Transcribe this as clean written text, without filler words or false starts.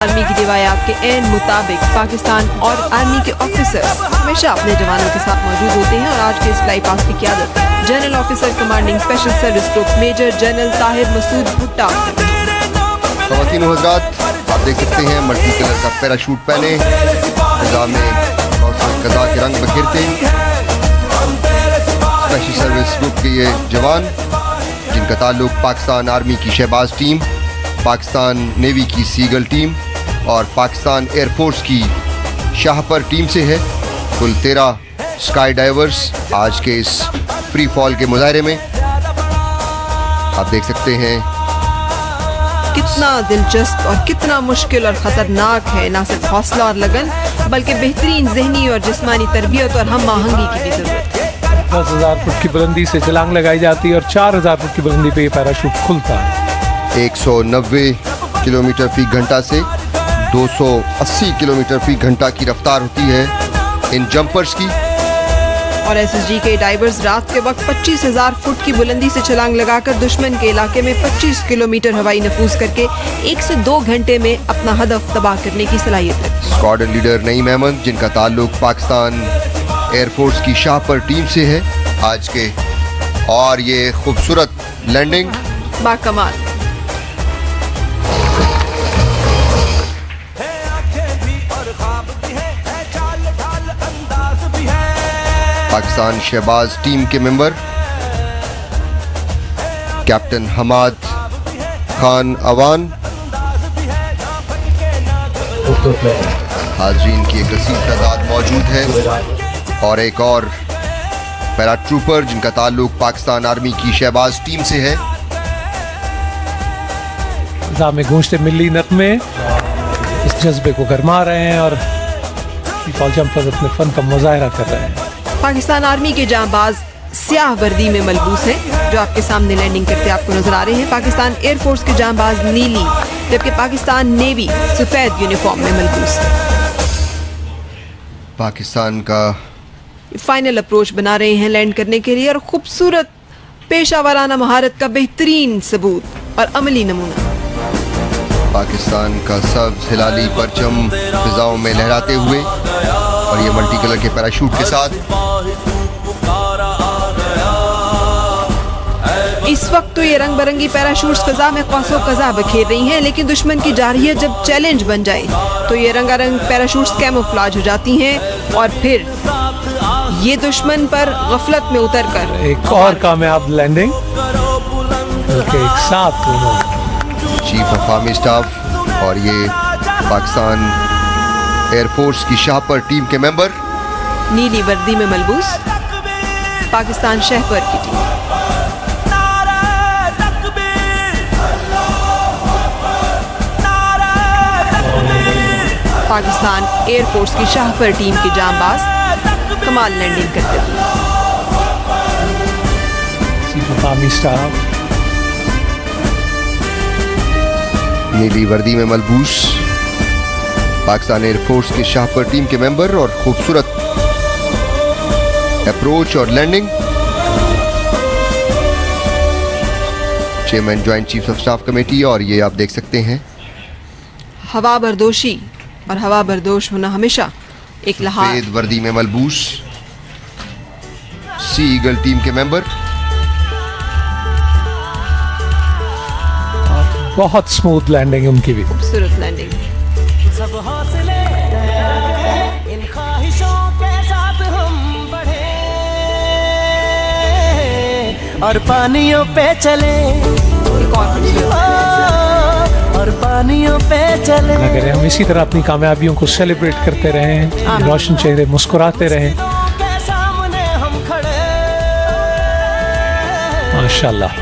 Army की रिवायात के N मुताबिक पाकिस्तान और आर्मी के ऑफिसर्स हमेशा अपने जवानों के साथ मौजूद होते हैं और आज के इस फ्लाई पास्ट की क़यादत General Officer Commanding Special Service Group Major General Tahir Masood Bhutta. ख़वातीन व हज़रात, आप देख सकते हैं मल्टी कलर का पैराशूट पहने फिजा में कज़ा के रंग बखेरते स्पेशल सर्विस ग्रुप के ये जवान जिनका ताल्लुक पाकिस्तान आर्मी की शहबाज टीम, पाकिस्तान नेवी की सीगल टीम और पाकिस्तान एयरफोर्स की शाहपर टीम से है। कुल 13 स्काई डाइवर्स आज के इस फ्री फॉल के मुजाहरे में आप देख सकते हैं। कितना दिलचस्प और कितना मुश्किल और ख़तरनाक है ना सिर्फ हौसला और लगन बल्कि बेहतरीन जहनी और जिस्मानी तरबियत और हम आहंगी की भी ज़रूरत है। 10,000 फुट की बुलंदी से छलांग लगाई जाती है और 4,000 फुट की बुलंदी पे ये पैराशूट खुलता है। 190 किलोमीटर फी घंटा से 280 किलोमीटर फी घंटा की रफ्तार होती है इन जंपर्स की। और एसएसजी के डाइवर्स रात के वक्त 25,000 फुट की बुलंदी से छलांग लगाकर दुश्मन के इलाके में 25 किलोमीटर हवाई नफूज करके 1 से 2 घंटे में अपना हदफ तबाह करने की सलाहियत है। स्क्वाड्रन लीडर नईम अहमद जिनका ताल्लुक पाकिस्तान एयरफोर्स की शाहपर टीम से है आज के, और ये खूबसूरत लैंडिंग बाकमाल। पाकिस्तान शहबाज टीम के मेंबर कैप्टन हमाद खान अवान, हाजरीन की एक कसीर तादाद मौजूद है और एक और पैराट्रूपर जिनका ताल्लुक पाकिस्तान आर्मी की शहबाज टीम से है। में गूंजते मिली नगमे इस जज्बे को गरमा रहे हैं और फॉल जंपर्स अपने फन का मुजाहरा कर रहे हैं। पाकिस्तान आर्मी के जांबाज स्याह वर्दी में मलबूस हैं जो आपके सामने लैंडिंग करते आपको नजर आ रहे हैं। पाकिस्तान एयरफोर्स के जांबाज नीली, जबकि पाकिस्तान नेवी सफेद यूनिफॉर्म में मलबूस है। पाकिस्तान का फाइनल अप्रोच बना रहे हैं लैंड करने के लिए और खूबसूरत पेशा वाराना महारत का बेहतरीन सबूत और अमली नमूना। पाकिस्तान का सब्ज हिलाली परचम फिजाओं में लहराते हुए और ये मल्टी कलर के पैराशूट के साथ इस वक्त तो ये रंग बिरंगी पैराशूट्स फिजा में कौसो कज़ा बखेर रही हैं, लेकिन दुश्मन की जारहियत जब चैलेंज बन जाए तो ये रंगारंग पैराशूट्स कैमोफ्लेज हो जाती हैं और फिर ये दुश्मन पर गफलत में उतर कर एक और कामयाब लैंडिंग एक साथ चीफ ऑफ आर्मी स्टाफ और ये पाकिस्तान एयरफोर्स की शाहपर टीम के मेंबर नीली वर्दी में मलबूस पाकिस्तान शहपर की टीम। पाकिस्तान एयरफोर्स की शाहपर टीम के जांबाज कमाल लैंडिंग करते हुए। चीफ ऑफ आर्मी स्टाफ नीली वर्दी में मलबूस पाकिस्तान एयरफोर्स के शाहपर टीम के मेंबर और खूबसूरत अप्रोच और landing. Chairman joint chief of staff committee और ये आप देख सकते हैं हवा बर्दोशी और हवा बर्दोश होना हमेशा एक लहाज। सफेद वर्दी में मलबूस सी ईगल टीम के मेंबर, बहुत स्मूथ लैंडिंग उनकी भी, खूबसूरत लैंडिंग। सब हौसले इन ख्वाहिशों के साथ हम बढ़े और पानियों पे चले और पानियों पे चले। अगर हम इसी तरह अपनी कामयाबियों को सेलिब्रेट करते रहें, रोशन चेहरे मुस्कुराते रहें, सामने हम खड़े माशाल्लाह।